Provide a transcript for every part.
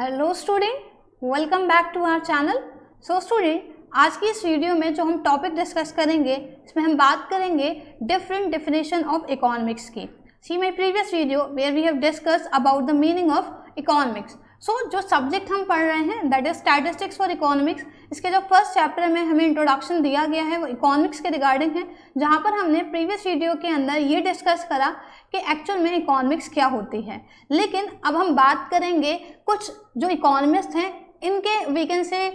Hello student, welcome back to our channel. So student, आज की इस वीडियो में जो हम टॉपिक डिस्कस करेंगे इसमें हम बात करेंगे डिफरेंट डेफिनेशन ऑफ इकोनॉमिक्स की। See my previous video where we have discuss about the meaning of economics. So जो सब्जेक्ट हम पढ़ रहे हैं that is statistics for economics. इसके जो फर्स्ट चैप्टर में हमें इंट्रोडक्शन दिया गया है वो इकोनॉमिक्स के रिगार्डिंग है, जहाँ पर हमने प्रीवियस वीडियो के अंदर ये डिस्कस करा कि एक्चुअल में इकोनॉमिक्स क्या होती है। लेकिन अब हम बात करेंगे कुछ जो इकोनॉमिस्ट हैं इनके वी कैन से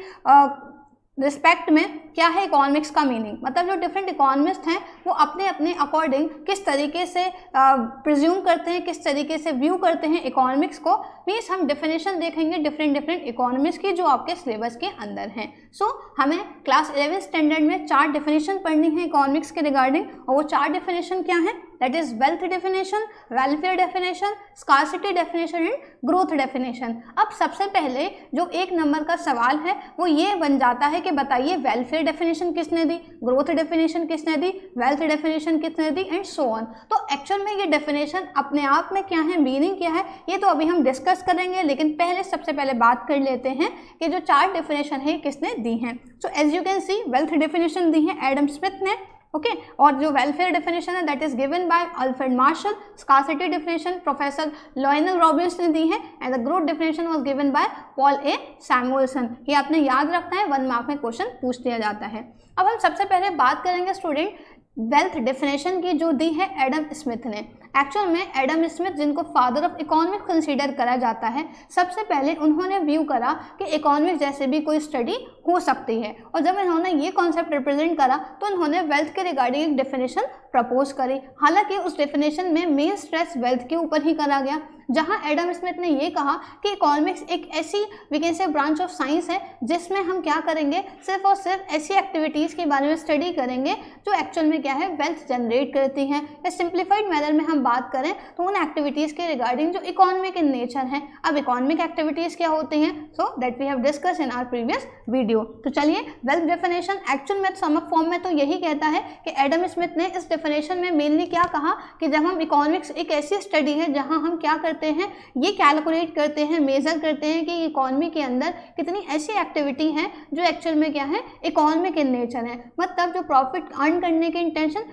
रिस्पेक्ट में क्या है इकोनॉमिक्स का मीनिंग। मतलब जो डिफरेंट इकोनॉमिस्ट हैं वो अपने अपने अकॉर्डिंग किस तरीके से प्रिज्यूम करते हैं, किस तरीके से व्यू करते हैं इकोनॉमिक्स को। मीन्स हम डेफिनेशन देखेंगे डिफरेंट इकोनॉमिक्स की जो आपके सिलेबस के अंदर हैं। सो हमें क्लास 11 स्टैंडर्ड में 4 डेफिनेशन पढ़नी है इकोनॉमिक्स के रिगार्डिंग, और वो 4 डेफिनेशन क्या है? That is wealth definition, welfare definition, scarcity definition and growth definition. अब सबसे पहले जो 1 नंबर का सवाल है वो ये बन जाता है कि बताइए वेलफेयर डेफिनेशन किसने दी, ग्रोथ डेफिनेशन किसने दी, वेल्थ डेफिनेशन किसने दी एंड सो ऑन। तो एक्चुअल में ये डेफिनेशन अपने आप में क्या है, मीनिंग क्या है, ये तो अभी हम डिस्कस करेंगे। लेकिन सबसे पहले बात कर लेते हैं कि जो 4 डेफिनेशन है किसने दी हैं। So as you can see wealth definition दी है एडम स्मिथ ने, ओके। और जो वेलफेयर डेफिनेशन है that is given by Alfred Marshall. Scarcity definition professor Lionel Robbins ने दी है and the growth definition was given by Paul A Samuelson. ये आपने याद रखना है, 1 मार्क में क्वेश्चन पूछ दिया जाता है। अब हम सबसे पहले बात करेंगे स्टूडेंट वेल्थ डेफिनेशन की जो दी है एडम स्मिथ ने। एक्चुअल में एडम स्मिथ जिनको फादर ऑफ इकोनॉमिक्स कंसीडर करा जाता है, सबसे पहले उन्होंने व्यू करा कि इकोनॉमिक्स जैसे भी कोई स्टडी हो सकती है। और जब इन्होंने ये कॉन्सेप्ट रिप्रेजेंट करा तो इन्होंने वेल्थ के रिगार्डिंग एक डेफिनेशन प्रपोज करी। हालांकि उस डेफिनेशन में मेन स्ट्रेस वेल्थ के ऊपर ही करा गया, जहां एडम स्मिथ ने ये कहा कि इकोनॉमिक्स एक ऐसी we can say branch of science है जिसमें हम क्या करेंगे, सिर्फ और सिर्फ ऐसी एक्टिविटीज़ के बारे में स्टडी करेंगे जो एक्चुअल में क्या है, वेल्थ जनरेट करती हैं। या सिंप्लीफाइड मैनर में हम बात करें तो उन एक्टिविटीज़ के रिगार्डिंग जो इकोनॉमिक इन नेचर है। अब इकोनॉमिक एक्टिविटीज़ क्या होती हैं, so that we have discuss in our previous video. तो चलिए वेल्थ डेफिनेशन एक्चुअल में समअप फॉर्म में तो यही कहता है कि एडम स्मिथ ने इस डेफिनेशन में मेनली क्या कहा कि जब हम इकोनॉमिक्स एक ऐसी स्टडी है जहां हम क्या करते हैं, ये कैलकुलेट करते हैं, मेजर करते हैं कि इकोनॉमी के अंदर कितनी ऐसी एक्टिविटी है जो एक्चुअल में क्या है, इकोनॉमिक इन नेचर है। मतलब जो प्रॉफिट अर्न करने के इंटेंशन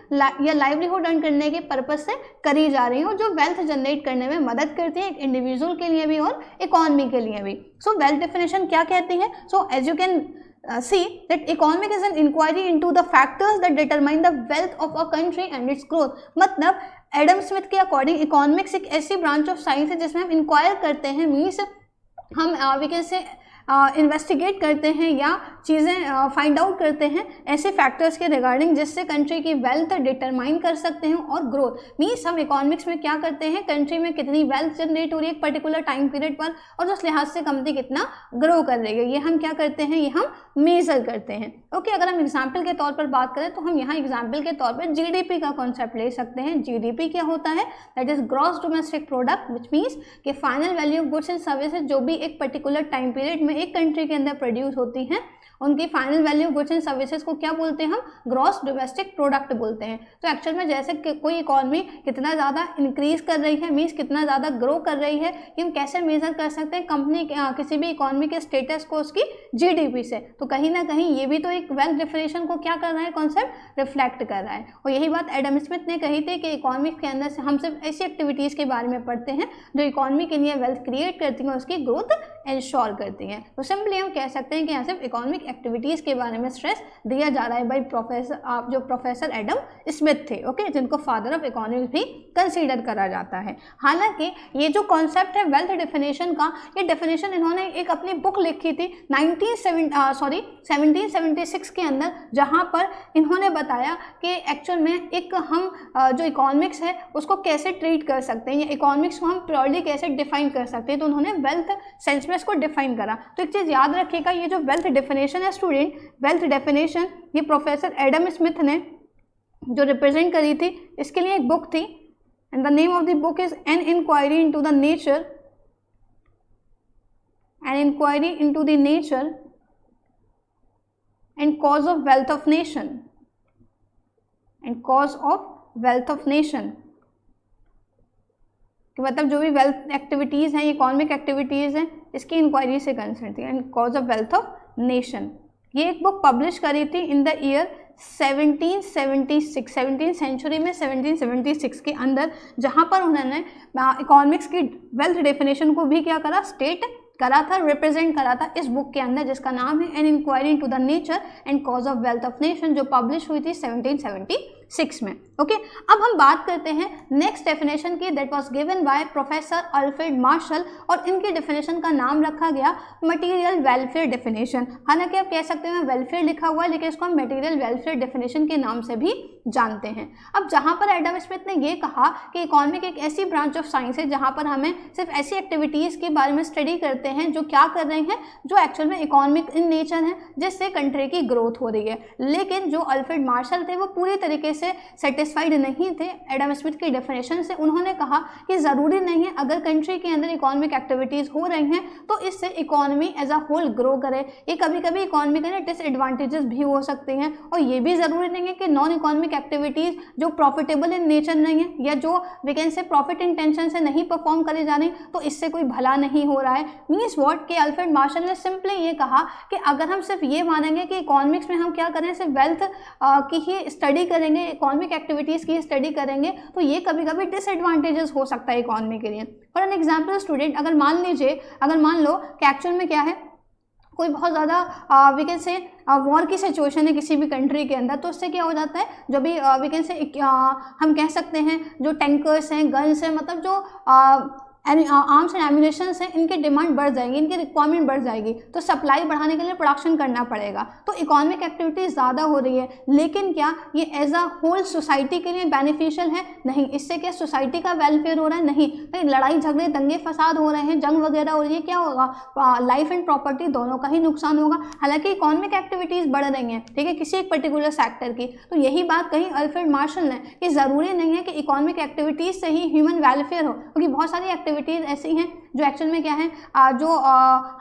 या लाइवलीहुड अर्न करने के पर्पज से करी जा रही हो, जो वेल्थ जनरेट करने में मदद करती है एक इंडिविजुअल के लिए भी और इकोनॉमी के लिए भी। सो वेल्थ डेफिनेशन क्या कहती है? So as you can see that economic is an inquiry into the factors that determine the wealth of a country and its growth। मतलब एडम स्मिथ के अकॉर्डिंग इकोनॉमिक्स एक ऐसी ब्रांच ऑफ साइंस है जिसमें हम इंक्वायर करते हैं, means हम वी कैन से इन्वेस्टिगेट करते हैं या चीज़ें फाइंड आउट करते हैं ऐसे फैक्टर्स के रिगार्डिंग जिससे कंट्री की वेल्थ डिटरमाइन कर सकते हैं और ग्रोथ। मीन्स हम इकोनॉमिक्स में क्या करते हैं, कंट्री में कितनी वेल्थ जनरेट हो रही है एक पर्टिकुलर टाइम पीरियड पर और उस लिहाज से कंपनी कितना ग्रो कर रही है, ये हम क्या करते हैं, ये हम मेजर करते हैं। ओके, अगर हम एग्जाम्पल के तौर पर बात करें तो हम यहाँ एग्जाम्पल के तौर पर जीडीपी का कॉन्सेप्ट ले सकते हैं। जीडीपी क्या होता है? That is gross domestic product, which means कि final value of goods and services जो भी एक पर्टिकुलर टाइम पीरियड में एक कंट्री के अंदर प्रोड्यूस होती हैं उनकी final value goods and services को क्या बोलते हैं, हम ग्रॉस डोमेस्टिक प्रोडक्ट बोलते हैं। तो एक्चुअल में जैसे कि कोई इकोनॉमी कितना ज़्यादा इंक्रीज कर रही है, मीन्स कितना ज़्यादा ग्रो कर रही है, कि हम कैसे मेजर कर सकते हैं कंपनी किसी भी इकोनॉमी के स्टेटस को उसकी जीडीपी से। तो कहीं ना कहीं ये भी तो एक वेल्थ डेफिनेशन को क्या कर रहा है, कॉन्सेप्ट रिफ्लेक्ट कर रहा है। और यही बात एडम स्मिथ ने कही थी कि इकोनॉमिक्स के अंदर से हम सिर्फ ऐसी एक्टिविटीज़ के बारे में पढ़ते हैं जो इकोनॉमी के लिए वेल्थ क्रिएट करती हैं, उसकी ग्रोथ इंश्योर करती हैं। तो सिंपली हम कह सकते हैं कि यहाँ सिर्फ इकोनॉमिक एक्टिविटीज़ के बारे में स्ट्रेस दिया जा रहा है बाई प्रोफेसर एडम स्मिथ थे, ओके, जिनको फादर ऑफ इकोनॉमिक्स भी कंसीडर करा जाता है। हालांकि ये जो कॉन्सेप्ट है वेल्थ डेफिनेशन का, ये डेफिनेशन इन्होंने एक अपनी बुक लिखी थी 1776 के अंदर, जहाँ पर इन्होंने बताया कि एक्चुअल में एक हम जो इकोनॉमिक्स है उसको कैसे ट्रीट कर सकते हैं या इकोनॉमिक्स को हम प्योरली कैसे डिफाइन कर सकते हैं। तो उन्होंने वेल्थ सेंस में इसको डिफाइन करा। तो एक चीज़ याद रखिएगा, ये जो वेल्थ डेफिनेशन है स्टूडेंट, वेल्थ डेफिनेशन ये प्रोफेसर एडम स्मिथ ने जो रिप्रेजेंट करी थी, इसके लिए एक बुक थी and the name of the book is an inquiry into the nature and cause of wealth of nation. कि मतलब जो भी वेल्थ एक्टिविटीज़ हैं, इकोनॉमिक एक्टिविटीज़ हैं, इसकी इंक्वायरी से कंसर्न थी, and cause of wealth of nation. ये एक बुक पब्लिश करी थी in the year 1776, 17th century में 1776 के अंदर, जहाँ पर उन्होंने इकोनॉमिक्स की वेल्थ डेफिनेशन को भी क्या करा, स्टेट करा था, रिप्रेजेंट करा था इस बुक के अंदर, जिसका नाम है an inquiry into the nature and cause of wealth of nation, जो पब्लिश हुई थी 1776 में। ओके, अब हम बात करते हैं नेक्स्ट डेफिनेशन की, that was given by professor Alfred Marshall, और इनकी डेफिनेशन का नाम रखा गया मटेरियल वेलफेयर डेफिनेशन। हालांकि आप कह सकते हैं वेलफेयर लिखा हुआ है, लेकिन इसको हम मटेरियल वेलफेयर डेफिनेशन के नाम से भी जानते हैं। अब जहाँ पर एडम स्मिथ ने ये कहा कि इकोनॉमिक एक ऐसी ब्रांच ऑफ साइंस है जहाँ पर हमें सिर्फ ऐसी एक्टिविटीज़ के बारे में स्टडी करते हैं जो क्या कर रहे हैं, जो एक्चुअल में इकोनॉमिक इन नेचर है, जिससे कंट्री की ग्रोथ हो रही है। लेकिन जो अल्फ्रेड मार्शल थे वो पूरी तरीके से सेटिस्फाइड नहीं थे एडम स्मिथ की डेफिनेशन से। उन्होंने कहा कि ज़रूरी नहीं है अगर कंट्री के अंदर इकोनॉमिक एक्टिविटीज़ हो रही हैं तो इससे economy as a whole grow करे। ये कभी कभी इकोनॉमी के डिसएडवांटेजेस भी हो सकते हैं, और ये भी ज़रूरी नहीं है कि नॉन इकोनॉमिक एक्टिविटीज़ जो प्रॉफिटेबल इन नेचर नहीं है या जो we can say profit intention से नहीं परफॉर्म करे जा रही तो इससे कोई भला नहीं हो रहा है। मीन्स व्हाट कि अल्फ्रेड मार्शल ने सिंपली ये कहा कि अगर हम सिर्फ ये मानेंगे कि इकोनॉमिक्स में हम क्या करें, सिर्फ वेल्थ की ही स्टडी करेंगे, इकोनॉमिक एक्टिविटीज़ की स्टडी करेंगे, तो ये कभी कभी डिसएडवांटेजेस हो सकता है इकोनॉमी के लिए। फॉर एन एग्जाम्पल स्टूडेंट, अगर मान लो कि एक्चुअल में क्या है, कोई बहुत ज़्यादा वी कैन से वॉर की सिचुएशन है किसी भी कंट्री के अंदर, तो उससे क्या हो जाता है, जो भी वी कैन से हम कह सकते हैं जो टैंकर्स हैं, गन्स हैं, मतलब जो आर्म्स एंड एम्यूनेशन है, इनकी डिमांड बढ़ जाएगी, इनकी रिक्वायरमेंट बढ़ जाएगी, तो सप्लाई बढ़ाने के लिए प्रोडक्शन करना पड़ेगा, तो इकोनॉमिक एक्टिविटी ज़्यादा हो रही है। लेकिन क्या ये एज अ होल सोसाइटी के लिए बेनिफिशियल है? नहीं। इससे क्या सोसाइटी का वेलफेयर हो रहा है? नहीं। तो लड़ाई झगड़े, दंगे फसाद हो रहे हैं, जंग वगैरह हो रही है, क्या होगा, लाइफ एंड प्रॉपर्टी दोनों का ही नुकसान होगा। हालांकि इकोनॉमिक एक्टिविटीज़ बढ़ रही हैं, ठीक है, किसी एक पर्टिकुलर सेक्टर की। तो यही बात कही अल्फ्रेड मार्शल ने कि ज़रूरी नहीं है कि इकोनॉमिक एक्टिविटीज़ से ही ह्यूमन वेलफेयर हो, क्योंकि बहुत सारी एक्टिविटीज़ ऐसी हैं जो एक्चुअल में क्या है,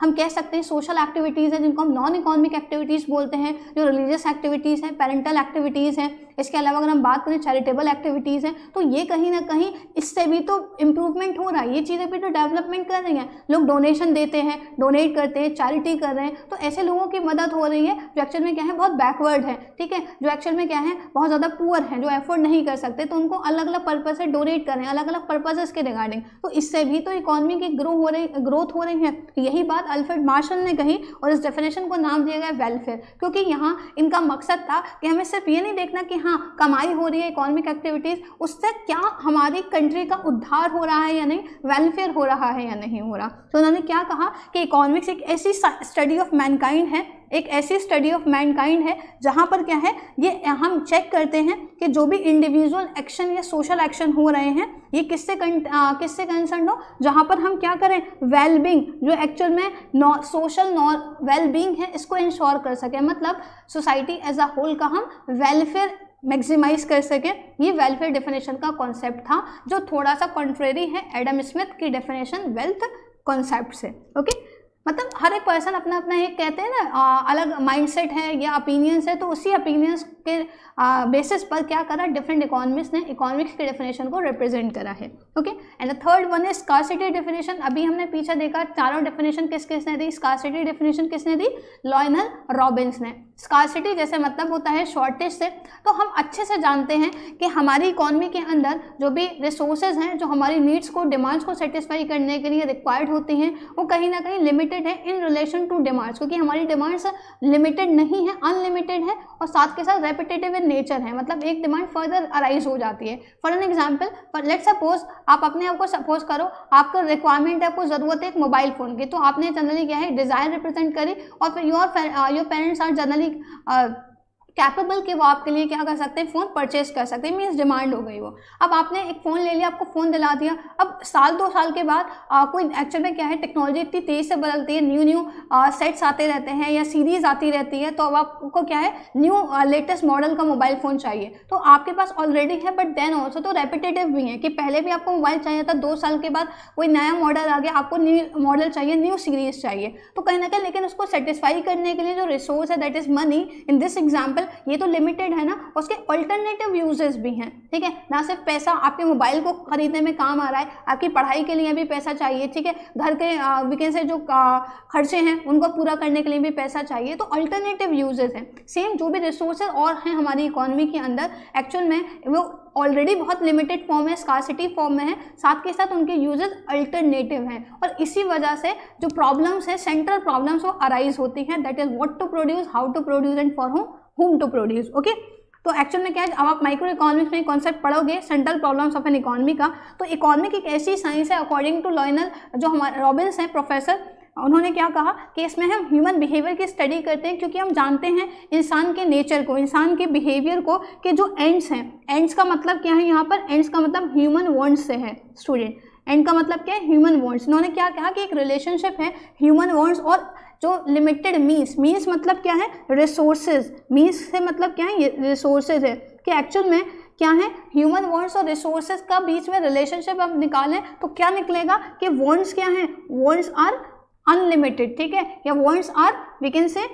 हम कह सकते हैं सोशल एक्टिविटीज़ हैं, जिनको हम नॉन इकोनॉमिक एक्टिविटीज़ बोलते हैं, जो रिलीजियस एक्टिविटीज़ हैं, पेरेंटल एक्टिविटीज़ हैं। इसके अलावा अगर हम बात करें चैरिटेबल एक्टिविटीज़ हैं, तो ये कहीं ना कहीं इससे भी तो इम्प्रूवमेंट हो रहा है, ये चीज़ें भी तो डेवलपमेंट कर रही हैं। लोग डोनेशन देते हैं, डोनेट करते हैं, चैरिटी कर रहे हैं, तो ऐसे लोगों की मदद हो रही है जो एक्चुअल में क्या है, बहुत बैकवर्ड है, ठीक है, जो एक्चुअल में क्या है, बहुत ज़्यादा पुअर हैं, जो एफोर्ड नहीं कर सकते, तो उनको अलग अलग पर्पज़ से डोनेट कर रहे हैं, अलग अलग पर्पजेस के रिगार्डिंग। तो इससे भी तो इकोनॉमी की ग्रोथ हो रही है। तो यही बात अल्फ्रेड मार्शल ने कही, और इस डेफिनेशन को नाम दिया गया वेलफेयर, क्योंकि यहाँ इनका मकसद था कि हमें सिर्फ ये नहीं देखना कि हाँ कमाई हो रही है इकोनॉमिक एक्टिविटीज़, उससे क्या हमारी कंट्री का उद्धार हो रहा है या नहीं, वेलफेयर हो रहा है या नहीं हो रहा। तो उन्होंने क्या कहा कि इकोनॉमिक्स एक ऐसी स्टडी ऑफ मैनकाइंड है, एक ऐसी स्टडी ऑफ मैनकाइंड है जहाँ पर क्या है, ये हम चेक करते हैं कि जो भी इंडिविजुअल एक्शन या सोशल एक्शन हो रहे हैं ये किससे कंसर्न हो, जहाँ पर हम क्या करें, वेलबींग, जो एक्चुअल में सोशल वेलबींग है, इसको इंश्योर कर सकें, मतलब सोसाइटी एज अ होल का हम वेलफेयर मैक्सिमाइज कर सके। ये वेलफेयर डेफिनेशन का कॉन्सेप्ट था, जो थोड़ा सा कॉन्ट्रेरी है एडम स्मिथ की डेफिनेशन वेल्थ कॉन्सेप्ट से। ओके, मतलब हर एक पर्सन अपना अपना एक कहते हैं ना अलग माइंडसेट है या ओपिनियंस है, तो उसी ओपिनियंस के बेसिस पर क्या करा, डिफरेंट इकोनॉमिक्स ने इकोनॉमिक्स के डेफिनेशन को रिप्रेजेंट करा है। Okay, and the third one है स्कार्सिटी डेफिनेशन। अभी हमने पीछे देखा चारों डेफिनेशन किसने दी, स्कार्सिटी डेफिनेशन किसने दी, लॉयनल रॉबिन्स ने। स्कार्सिटी जैसे मतलब होता है शॉर्टेज से, तो हम अच्छे से जानते हैं कि हमारी इकोनॉमी के अंदर जो भी रिसोर्सेज हैं, जो हमारी नीड्स को, डिमांड्स को सेटिस्फाई करने के लिए रिक्वायर्ड होती हैं, वो कहीं ना कहीं लिमिटेड है इन रिलेशन टू डिमांड्स, क्योंकि हमारी डिमांड्स लिमिटेड नहीं है, अनलिमिटेड है, और साथ के साथ रेपिटेटिव इन नेचर है, मतलब एक डिमांड फर्दर अराइज हो जाती है। For an example, let's suppose आप अपने आप को सपोज करो, आपका रिक्वायरमेंट है, आपको ज़रूरत है एक मोबाइल फ़ोन की, तो आपने जनरली क्या है, डिज़ायर रिप्रेजेंट करी, और फिर your parents are generally capable कि वो आपके लिए क्या कर सकते हैं, फ़ोन परचेज कर सकते हैं, मीन्स डिमांड हो गई वो। अब आपने एक फ़ोन ले लिया, आपको फ़ोन दिला दिया, अब साल 2 साल के बाद कोई एक्चुअल में क्या है, टेक्नोलॉजी इतनी तेज़ से बदलती है, न्यू सेट्स आते रहते हैं या सीरीज़ आती रहती है, तो अब आपको क्या है, न्यू लेटेस्ट मॉडल का मोबाइल फ़ोन चाहिए, तो आपके पास ऑलरेडी है, बट देन ऑल्सो तो रेपिटेटिव भी है कि पहले भी आपको मोबाइल चाहिए था, 2 साल के बाद कोई नया मॉडल आ गया, आपको न्यू मॉडल चाहिए, न्यू सीरीज़ चाहिए, तो कहीं ना कहीं लेकिन उसको सेटिस्फाई करने के लिए जो रिसोर्स है that is money, in this example example ये तो लिमिटेड है ना, उसके अल्टरनेटिव यूजेस भी हैं, ठीक है। ना सिर्फ पैसा आपके मोबाइल को खरीदने में काम आ रहा है, आपकी पढ़ाई के लिए भी पैसा चाहिए, ठीक है, घर के वीकेंड से जो खर्चे हैं उनको पूरा करने के लिए भी पैसा चाहिए, तो अल्टरनेटिव यूजेस हैं। सेम जो भी रिसोर्सेज और हैं हमारी इकोनॉमी के अंदर, एक्चुअल में वो ऑलरेडी बहुत लिमिटेड फॉर्म है, स्कार्सिटी फॉर्म में है, साथ के साथ उनके यूजेस अल्टरनेटिव हैं, और इसी वजह से जो प्रॉब्लम्स है, सेंट्रल प्रॉब्लम्स वो अराइज होती हैं, that is what to produce, how to produce and for whom to produce. Okay, तो एक्चुअल में क्या है, अब आप माइक्रो इकोनॉमिक्स में कॉन्सेप्ट पढ़ोगे central problems of an economy का, तो इकोनॉमिक एक ऐसी साइंस है, अकॉर्डिंग टू लॉयनल जो हमारे रॉबिन्स हैं प्रोफेसर, उन्होंने क्या कहा कि इसमें हम ह्यूमन बिहेवियर की स्टडी करते हैं, क्योंकि हम जानते हैं इंसान के नेचर को, इंसान के बिहेवियर को, कि जो एंड्स हैं, एंड्स का मतलब क्या है यहाँ पर, एंड्स का मतलब ह्यूमन वांट्स से है स्टूडेंट, एंड का मतलब क्या है, ह्यूमन वांट्स। इन्होंने क्या कहा कि एक रिलेशनशिप है ह्यूमन वांट्स और जो लिमिटेड मीन्स मतलब क्या है, रिसोर्सेज, मीन्स से मतलब क्या है, रिसोर्सेज है, कि एक्चुअल में क्या है, ह्यूमन वांट्स और रिसोर्सेज का बीच में रिलेशनशिप आप निकालें तो क्या निकलेगा कि वांट्स क्या है, वांट्स आर अनलिमिटेड, ठीक है, या wants are we can say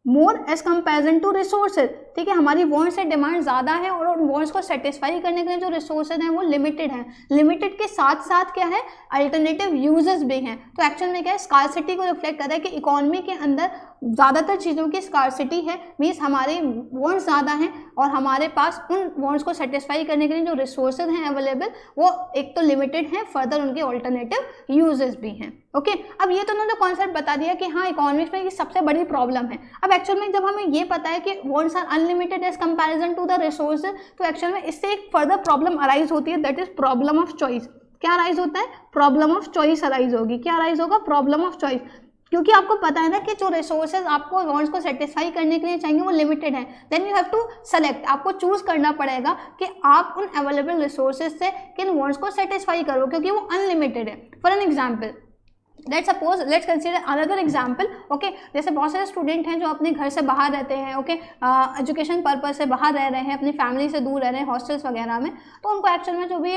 more as comparison to resources, ठीक है, हमारी वांट्स से डिमांड ज़्यादा है और उन वांट्स को सेटिस्फाई करने के लिए जो रिसोर्सेज हैं वो लिमिटेड हैं, लिमिटेड के साथ साथ क्या है, अल्टरनेटिव यूजेस भी हैं। तो एक्चुअल में क्या है, स्कार्सिटी को रिफ्लेक्ट कर रहा है कि इकोनॉमी के अंदर ज़्यादातर चीज़ों की स्कार्सिटी है, मीन्स हमारे वांट्स ज़्यादा हैं और हमारे पास उन वांट्स को सेटिस्फाई करने के लिए जो रिसोर्सेज हैं अवेलेबल वो एक तो लिमिटेड हैं, फर्दर उनके अल्टरनेटिव यूजेस भी हैं। ओके, अब ये तो उन्होंने कॉन्सेप्ट बता दिया कि हाँ इकोनॉमिक्स में ये सबसे बड़ी प्रॉब्लम है। अब एक्चुअल में जब हमें ये पता है कि wants are unlimited as comparison to the resources, तो एक्चुअल में इससे एक फर्दर प्रॉब्लम अराइज होती है, that is problem of choice. क्या अराइज होता है, प्रॉब्लम ऑफ चॉइस अराइज होगी। क्या अराइज होगा, प्रॉब्लम ऑफ चॉइस, क्योंकि आपको पता है ना कि जो रिसोर्सेज आपको वांट्स को सेटिस्फाई करने के लिए चाहिए वो लिमिटेड है, then you have to select, आपको चूज करना पड़ेगा कि आप उन अवेलेबल रिसोर्सेज से किन वांट्स को सेटिस्फाई करो, क्योंकि वो अनलिमिटेड है। For an example, let's consider another example. Okay, जैसे बहुत सारे स्टूडेंट हैं जो अपने घर से बाहर रहते हैं, ओके, एजुकेशन पर्पज से बाहर रह रहे हैं, अपनी फैमिली से दूर रह रहे हैं, हॉस्टल्स वगैरह में, तो उनको एक्चुअल में जो भी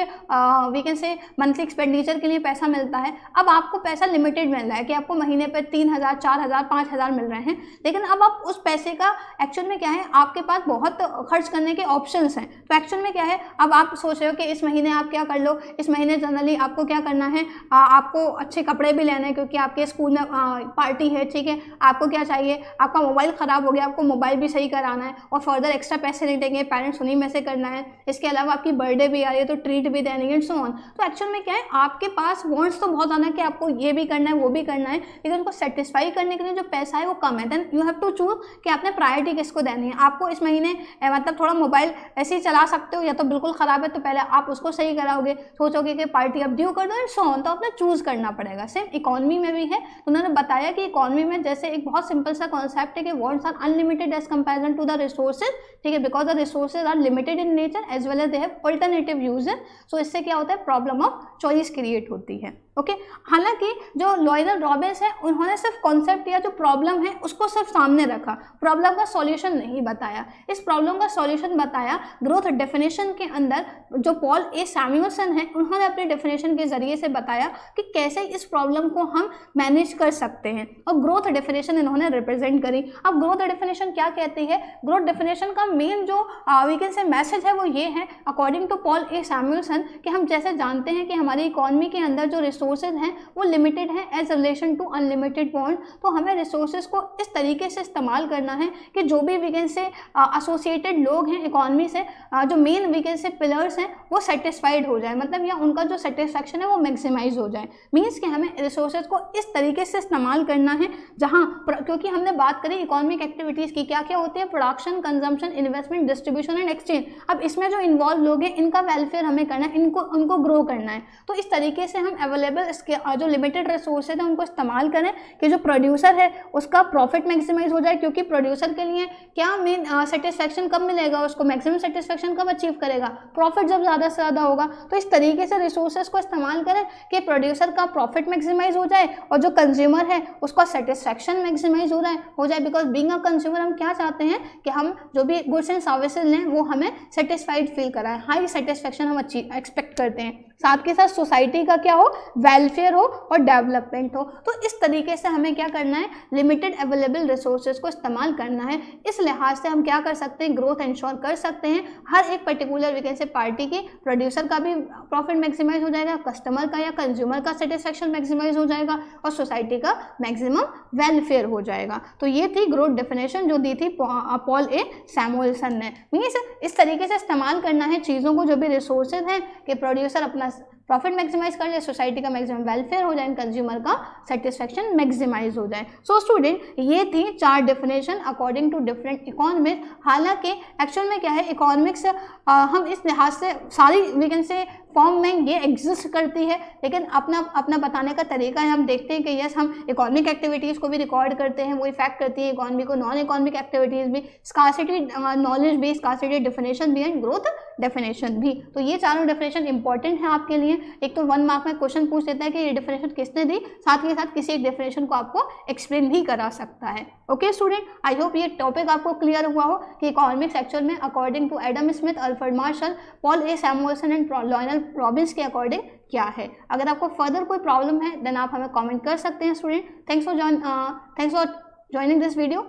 we can say monthly expenditure के लिए पैसा मिलता है, अब आपको पैसा लिमिटेड मिल रहा है कि आपको महीने पर 3000, 4000, 5000 मिल रहे हैं, लेकिन अब आप उस पैसे का एक्चुअल में क्या है, आपके पास बहुत खर्च करने के ऑप्शंस हैं। तो एक्चुअल में क्या है, अब आप सोच रहे हो कि इस महीने आप क्या कर लो, इस महीने जनरली आपको क्या करना है, आपको अच्छे कपड़े भी लेने, क्योंकि आपके स्कूल में पार्टी है, ठीक है, आपको क्या चाहिए, आपका मोबाइल ख़राब हो गया, आपको मोबाइल भी सही कराना है और फर्दर एक्स्ट्रा पैसे नहीं देंगे, पेरेंट्स उन्हीं में से करना है, इसके अलावा आपकी बर्थडे भी आ रही है तो ट्रीट भी देनी है, सो ऑन। तो एक्चुअल में क्या है, आपके पास वांट्स तो बहुत ज़्यादा है कि आपको ये भी करना है वो भी करना है, लेकिन उनको सेटिस्फाई करने के लिए जो पैसा है वो कम है, then you have to choose कि आपने प्रायोरिटी किसको देनी है। आपको इस महीने मतलब थोड़ा मोबाइल ऐसे ही चला सकते हो, या तो बिल्कुल ख़राब है तो पहले आप उसको सही कराओगे, सोचोगे कि पार्टी अब ड्यू कर दो एंड सो ऑन, तो आपने चूज़ करना पड़ेगा। सेम इकोनॉमी में भी है, तो उन्होंने बताया कि इकोनॉमी में जैसे एक बहुत सिंपल सा कॉन्सेप्ट है कि wants are unlimited as comparison to the resources, ठीक है, because the resources are limited in nature as well as they have alternative uses, so इससे क्या होता है, प्रॉब्लम ऑफ चॉइस क्रिएट होती है। ओके, हालांकि जो लॉयनल रॉबिन्स है उन्होंने सिर्फ कॉन्सेप्ट या जो प्रॉब्लम है उसको सिर्फ सामने रखा, प्रॉब्लम का सॉल्यूशन नहीं बताया। इस प्रॉब्लम का सॉल्यूशन बताया ग्रोथ डेफिनेशन के अंदर, जो पॉल ए सैमुअलसन है उन्होंने अपने डेफिनेशन के जरिए से बताया कि कैसे इस प्रॉब्लम को हम मैनेज कर सकते हैं, और ग्रोथ डेफिनेशन इन्होंने रिप्रेजेंट करी। अब ग्रोथ डेफिनेशन क्या कहती है, ग्रोथ डेफिनेशन का मेन जो वी कैन से मैसेज है वो ये है, according to Paul A Samuelson, कि हम जैसे जानते हैं कि हमारी इकोनॉमी के अंदर जो रिसोर्सेज हैं वो लिमिटेड हैं as relation to unlimited want, तो हमें रिसोर्सेज को इस तरीके से इस्तेमाल करना है कि जो भी वी कैन से एसोसिएटेड लोग हैं इकोनॉमी से, जो main we can say pillars हैं वो सेटिस्फाइड हो जाए, मतलब या उनका जो सेटिस्फैक्शन है वो मैक्सिमाइज हो जाए। मीन्स कि हमें रिसोर्सेज को इस तरीके से इस्तेमाल करना है जहाँ, क्योंकि हमने बात करी इकोनॉमिक एक्टिविटीज़ की, क्या क्या होती है, production, consumption, investment, distribution and exchange. अब इसमें जो इन्वॉल्व लोग हैं इनका वेलफेयर हमें करना है, उनको ग्रो करना है। तो इस तरीके से हम अवेलेबल इसके जो लिमिटेड रिसोर्सेज हैं उनको इस्तेमाल करें कि जो प्रोड्यूसर है उसका प्रॉफिट मैक्सिमाइज हो जाए, क्योंकि प्रोड्यूसर के लिए क्या मेन सेटिस्फैक्शन कब मिलेगा, उसको मैक्सिमम सेटिस्फैक्शन कब अचीव करेगा, प्रॉफिट जब ज़्यादा से ज़्यादा होगा। तो इस तरीके से रिसोर्सेज को इस्तेमाल करें कि प्रोड्यूसर का प्रॉफिट मैक्सिमाइज मैक्सिमाइज हो जाए और जो कंज्यूमर है उसका सेटिस्फैक्शन मैक्सिमाइज हो जाए बिकॉज बीइंग अ कंज्यूमर हम क्या चाहते हैं कि हम जो भी गुड्स एंड सर्विसेज लें वो हमें सेटिस्फाइड फील कराएं, हाई सेटिस्फैक्शन हम एक्सपेक्ट करते हैं, साथ के साथ सोसाइटी का क्या हो, वेलफेयर हो और डेवलपमेंट हो। तो इस तरीके से हमें क्या करना है, लिमिटेड अवेलेबल रिसोर्सेज को इस्तेमाल करना है। इस लिहाज से हम क्या कर सकते हैं, ग्रोथ इंश्योर कर सकते हैं। हर एक particular we can say party की, प्रोड्यूसर का भी प्रॉफिट मैक्सिमाइज हो जाएगा, कस्टमर का या कंज्यूमर का सेटिस्फैक्शन मैक्सिमाइज हो जाएगा और सोसाइटी का मैक्सिमम वेलफेयर हो जाएगा। तो ये थी ग्रोथ डेफिनेशन जो दी थी पॉल ए सैमुएल्सन ने। मीन्स इस तरीके से इस्तेमाल करना है चीज़ों को, जो भी रिसोर्सेज हैं कि प्रोड्यूसर अपना प्रॉफिट मैक्सिमाइज कर ले, सोसाइटी का मैक्सिमम वेलफेयर हो जाए, कंज्यूमर का सेटिस्फैक्शन मैक्सिमाइज हो जाए। सो स्टूडेंट, ये थी 4 definition according to different economics. हालांकि एक्चुअल में क्या है, इकोनॉमिक्स हम इस लिहाज से सारी वी कैन से फॉर्म में ये एग्जिस्ट करती है, लेकिन अपना अपना बताने का तरीका है। हम देखते हैं कि यस, हम इकोनॉमिक एक्टिविटीज़ को भी रिकॉर्ड करते हैं, वो इफेक्ट करती है इकोनॉमी को, नॉन इकोनॉमिक एक्टिविटीज़ भी, स्कार्सिटी नॉलेज भी, स्कार्सिटी डेफिनेशन भी एंड ग्रोथ डेफिनेशन भी। तो ये चारों डेफिनेशन इंपॉर्टेंट है आपके लिए। एक तो 1 मार्क में क्वेश्चन पूछ देता है कि ये डेफिनेशन किसने दी, साथ ही साथ किसी एक डेफिनेशन को आपको एक्सप्लेन भी करा सकता है। ओके स्टूडेंट, आई होप ये टॉपिक आपको क्लियर हुआ हो कि इकोनॉमिक्स एक्चुअल में according to Adam Smith, Alfred Marshall, Paul A Samuelson and Lionel Robbins के अकॉर्डिंग क्या है। अगर आपको फर्दर कोई प्रॉब्लम है देन आप हमें कमेंट कर सकते हैं student. Thanks for joining this video.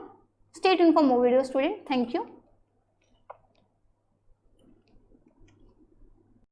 Stay tuned for more video student. Thank you.